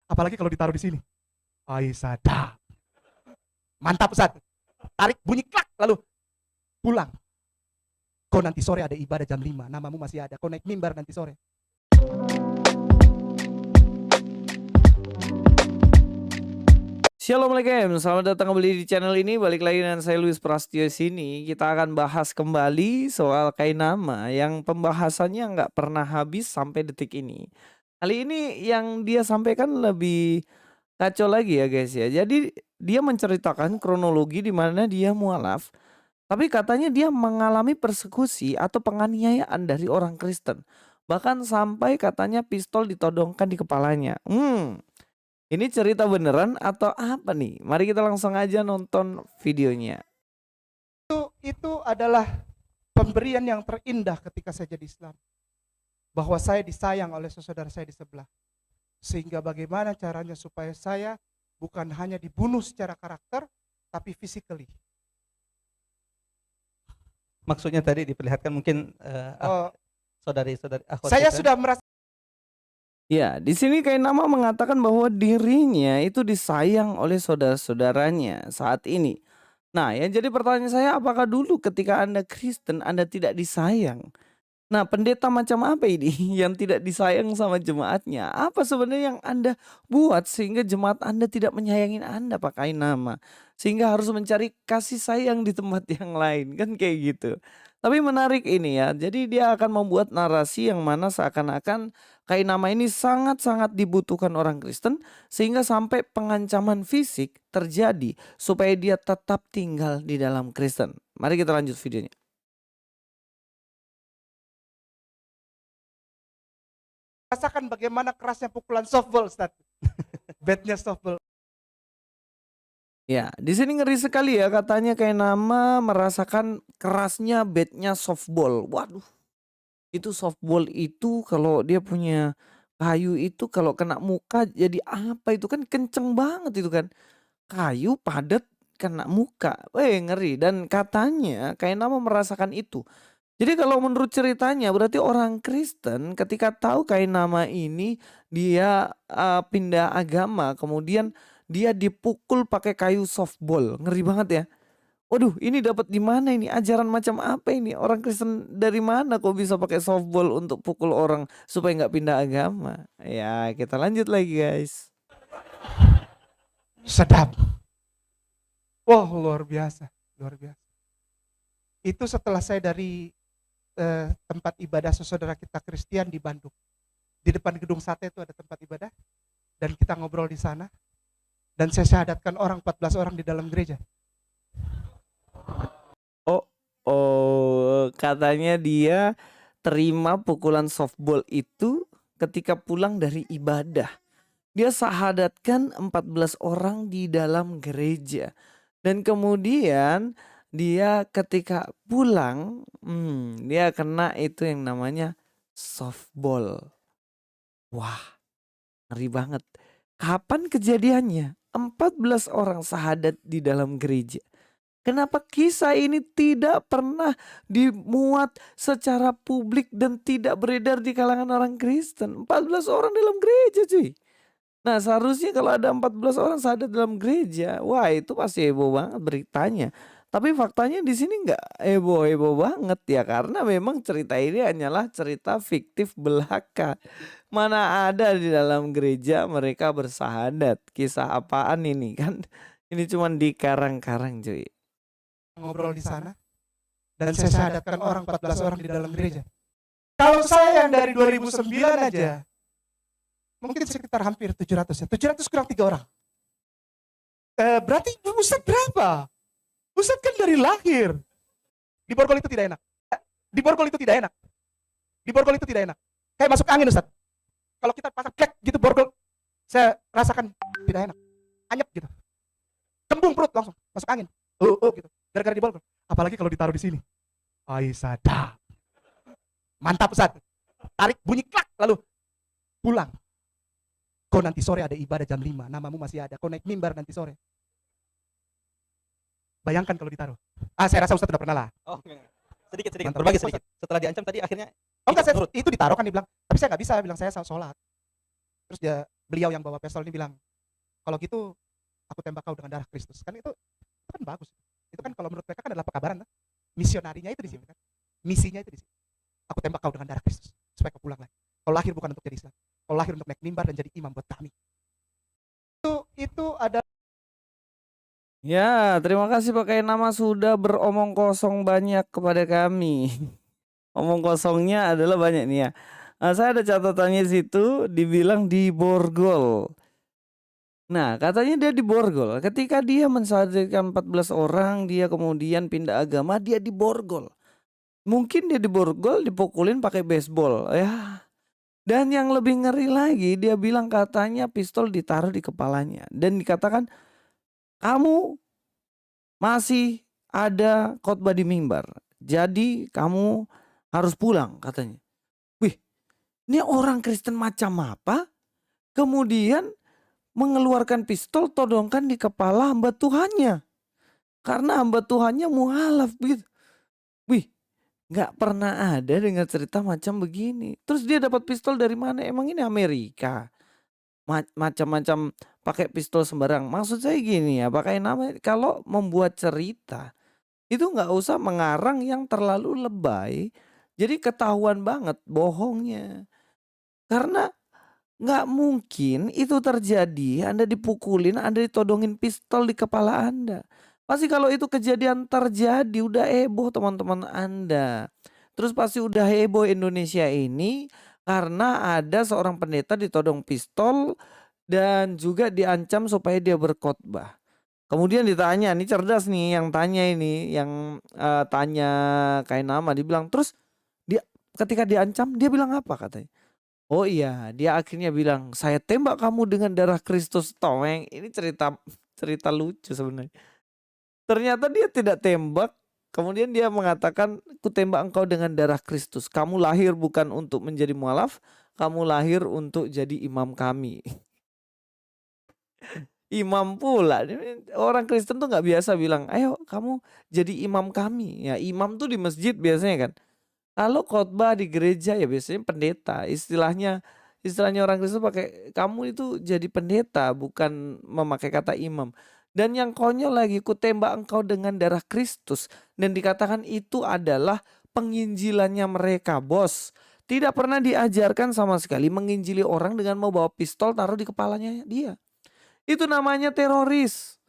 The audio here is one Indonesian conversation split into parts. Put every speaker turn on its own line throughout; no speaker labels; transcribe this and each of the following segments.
Apalagi kalau ditaruh di sini. Aisyah. Mantap Ustaz. Tarik bunyi klak lalu pulang. Kau nanti sore ada ibadah jam 5, namamu masih ada. Kau naik mimbar nanti sore.
Assalamualaikum, selamat datang kembali di channel ini. Balik lagi dengan saya Luis Prastio sini. Kita akan bahas kembali soal Kainama yang pembahasannya nggak pernah habis sampai detik ini. Kali ini yang dia sampaikan lebih kacau lagi ya guys ya. Jadi dia menceritakan kronologi di mana dia mualaf, tapi katanya dia mengalami persekusi atau penganiayaan dari orang Kristen. Bahkan sampai katanya pistol ditodongkan di kepalanya. Ini cerita beneran atau apa nih? Mari kita langsung aja nonton videonya.
Itu adalah pemberian yang terindah ketika saya jadi Islam. Bahwa saya disayang oleh saudara saya di sebelah. Sehingga bagaimana caranya supaya saya bukan hanya dibunuh secara karakter, tapi physically.
Maksudnya tadi diperlihatkan mungkin saudari-saudari
saya sudah merasa.
Ya, di sini Kainama mengatakan bahwa dirinya itu disayang oleh saudara-saudaranya saat ini. Nah, yang jadi pertanyaan saya, apakah dulu ketika Anda Kristen Anda tidak disayang? Nah, pendeta macam apa ini yang tidak disayang sama jemaatnya? Apa sebenarnya yang Anda buat sehingga jemaat Anda tidak menyayangi Anda, Pak Kainama? Sehingga harus mencari kasih sayang di tempat yang lain, kan kayak gitu. Tapi menarik ini ya, jadi dia akan membuat narasi yang mana seakan-akan Kainama ini sangat-sangat dibutuhkan orang Kristen sehingga sampai pengancaman fisik terjadi supaya dia tetap tinggal di dalam Kristen. Mari kita lanjut videonya.
Rasakan bagaimana kerasnya pukulan softball, Ustaz. Batnya softball.
Ya, di sini ngeri sekali ya, katanya Kainama merasakan kerasnya batnya softball. Waduh, itu softball itu kalau dia punya kayu itu kalau kena muka jadi apa itu, kan kenceng banget itu kan. Kayu padat kena muka. Ngeri, dan katanya Kainama merasakan itu. Jadi kalau menurut ceritanya berarti orang Kristen ketika tahu Kainama ini dia pindah agama, kemudian dia dipukul pakai kayu softball. Ngeri banget ya. Waduh, ini dapat di mana ini? Ajaran macam apa ini? Orang Kristen dari mana kok bisa pakai softball untuk pukul orang supaya nggak pindah agama? Ya, kita lanjut lagi guys.
Sedap. Wah, luar biasa, luar biasa. Itu setelah saya dari tempat ibadah saudara kita Kristen di Bandung. Di depan gedung sate itu ada tempat ibadah dan kita ngobrol di sana. Dan saya syahadatkan 14 orang di dalam gereja.
Katanya dia terima pukulan softball itu ketika pulang dari ibadah. Dia syahadatkan 14 orang di dalam gereja. Dan kemudian dia ketika pulang, dia kena itu yang namanya softball. Wah, ngeri banget. Kapan kejadiannya? 14 orang syahadat di dalam gereja. Kenapa kisah ini tidak pernah dimuat secara publik dan tidak beredar di kalangan orang Kristen? 14 orang dalam gereja cuy. Nah, seharusnya kalau ada 14 orang syahadat dalam gereja, wah itu pasti heboh banget beritanya. Tapi faktanya di sini nggak heboh-heboh banget ya, karena memang cerita ini hanyalah cerita fiktif belaka. Mana ada di dalam gereja mereka bersahadat. Kisah apaan ini kan? Ini cuma dikarang-karang cuy.
Ngobrol di sana dan saya syahadatkan 14 orang di dalam gereja. Kalau saya yang dari 2009 aja mungkin sekitar hampir 700 ya. 700 kurang 3 orang. Berarti Ustaz berapa? Ustaz kan dari lahir. Di borgol itu tidak enak. Di borgol itu tidak enak. Di borgol itu tidak enak. Kayak masuk angin Ustaz. Kalau kita pasang klek gitu borgol, saya rasakan tidak enak. Anyep gitu. Kembung perut langsung, masuk angin. Gitu. Gara-gara di borgol. Apalagi kalau ditaruh di sini. Aisyah. Mantap Ustaz. Tarik bunyi klak lalu pulang. Kau nanti sore ada ibadah jam 5, namamu masih ada. Kau naik mimbar nanti sore. Bayangkan kalau ditaruh. Saya rasa Ustaz sudah pernah lah.
Sedikit.
Mantap.
Berbagi sedikit. Setelah diancam tadi akhirnya
enggak, itu ditaruh kan dibilang. Tapi saya nggak bisa, bilang saya sholat. Terus dia beliau yang bawa pistol ini bilang, kalau gitu aku tembak kau dengan darah Kristus. Kan itu kan bagus. Itu kan kalau menurut mereka kan adalah pekabaran. Kan? Misionarinya itu di sini kan. Misinya itu di sini. Aku tembak kau dengan darah Kristus supaya kau pulang lagi. Kau lahir bukan untuk jadi Islam. Kau lahir untuk naik mimbar dan jadi imam buat kami. Itu ada.
Ya, terima kasih pakai nama sudah beromong kosong banyak kepada kami. Omong kosongnya adalah banyak nih ya. Saya ada catatannya di situ, dibilang diborgol. Nah, katanya dia diborgol. Ketika dia mensadarkan 14 orang, dia kemudian pindah agama, dia diborgol. Mungkin dia diborgol, dipukulin pakai baseball. Ya. Dan yang lebih ngeri lagi, dia bilang katanya pistol ditaruh di kepalanya. Dan dikatakan, kamu masih ada khotbah di mimbar. Jadi kamu harus pulang katanya. Wih, ini orang Kristen macam apa? Kemudian mengeluarkan pistol todongkan di kepala hamba Tuhannya. Karena hamba Tuhannya mualaf gitu. Wih, gak pernah ada dengar cerita macam begini. Terus dia dapat pistol dari mana? Emang ini Amerika? Macam-macam pakai pistol sembarang. Maksud saya gini ya, pakai nama kalau membuat cerita itu nggak usah mengarang yang terlalu lebay. Jadi ketahuan banget bohongnya. Karena nggak mungkin itu terjadi, Anda dipukulin, Anda ditodongin pistol di kepala Anda. Pasti kalau itu kejadian terjadi udah heboh teman-teman Anda. Terus pasti udah heboh Indonesia ini karena ada seorang pendeta ditodong pistol dan juga diancam supaya dia berkhotbah. Kemudian ditanya, ini cerdas nih yang tanya ini, yang tanya kayak nama, dibilang terus dia ketika diancam dia bilang apa katanya? Oh iya, dia akhirnya bilang, saya tembak kamu dengan darah Kristus Toeng. Ini cerita lucu sebenarnya. Ternyata dia tidak tembak, kemudian dia mengatakan, ku tembak engkau dengan darah Kristus. Kamu lahir bukan untuk menjadi mualaf, kamu lahir untuk jadi imam kami. Imam pula, orang Kristen tuh nggak biasa bilang, ayo kamu jadi imam kami. Ya imam tuh di masjid biasanya kan. Kalau khotbah di gereja ya biasanya pendeta. Istilahnya orang Kristen pakai kamu itu jadi pendeta, bukan memakai kata imam. Dan yang konyol lagi, ku tembak engkau dengan darah Kristus. Dan dikatakan itu adalah penginjilannya mereka, bos. Tidak pernah diajarkan sama sekali menginjili orang dengan membawa pistol taruh di kepalanya dia. Itu namanya teroris.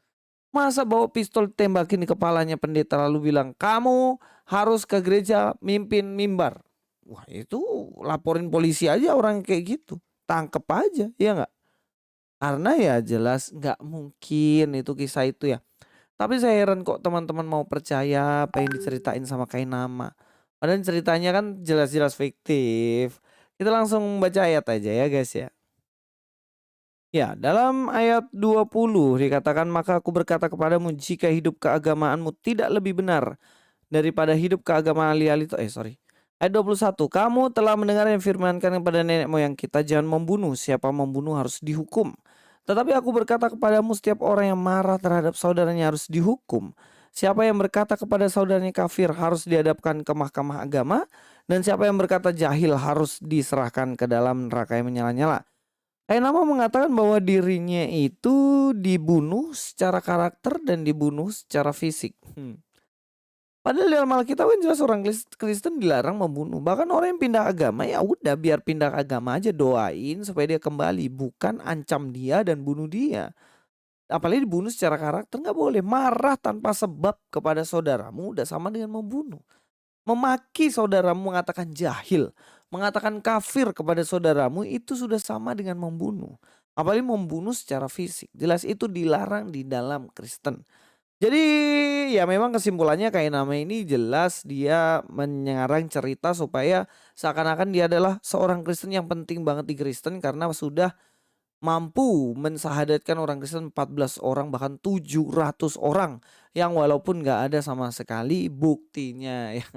Masa bawa pistol tembakin di kepalanya pendeta lalu bilang, kamu harus ke gereja mimpin mimbar. Wah itu laporin polisi aja orang kayak gitu. Tangkep aja, ya nggak? Karena ya jelas nggak mungkin itu kisah itu ya. Tapi saya heran kok teman-teman mau percaya apa yang diceritain sama Kainama. Padahal ceritanya kan jelas-jelas fiktif. Kita langsung baca ayat aja ya guys ya. Ya, dalam ayat 20 dikatakan, maka aku berkata kepadamu, jika hidup keagamaanmu tidak lebih benar daripada hidup keagamaan ahli-ahli itu. Ayat 21, kamu telah mendengar yang firmankan kepada nenek moyang kita, jangan membunuh, siapa membunuh harus dihukum. Tetapi aku berkata kepadamu, setiap orang yang marah terhadap saudaranya harus dihukum. Siapa yang berkata kepada saudaranya kafir harus dihadapkan ke mahkamah agama. Dan siapa yang berkata jahil harus diserahkan ke dalam neraka yang menyala-nyala. Kainama mengatakan bahwa dirinya itu dibunuh secara karakter dan dibunuh secara fisik. Padahal dalam Alkitab kan jelas orang Kristen dilarang membunuh. Bahkan orang yang pindah agama ya udah biar pindah agama aja, doain supaya dia kembali, bukan ancam dia dan bunuh dia. Apalagi dibunuh secara karakter, nggak boleh. Marah tanpa sebab kepada saudaramu udah sama dengan membunuh. Memaki saudaramu, mengatakan jahil, mengatakan kafir kepada saudaramu itu sudah sama dengan membunuh. Apalagi membunuh secara fisik. Jelas itu dilarang di dalam Kristen. Jadi ya memang kesimpulannya Kainama ini jelas dia mengarang cerita supaya seakan-akan dia adalah seorang Kristen yang penting banget di Kristen karena sudah mampu mensahadatkan orang Kristen 14 orang bahkan 700 orang yang walaupun gak ada sama sekali buktinya ya.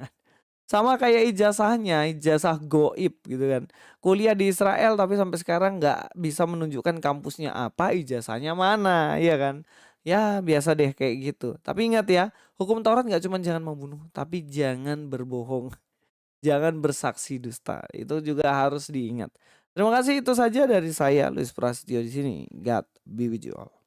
Sama kayak ijazahnya, ijazah goib gitu kan. Kuliah di Israel tapi sampai sekarang nggak bisa menunjukkan kampusnya apa, ijazahnya mana, ya kan. Ya biasa deh kayak gitu. Tapi ingat ya, hukum Taurat nggak cuma jangan membunuh, tapi jangan berbohong. Jangan bersaksi dusta. Itu juga harus diingat. Terima kasih, itu saja dari saya Luis Prasetyo di sini. God be with you all.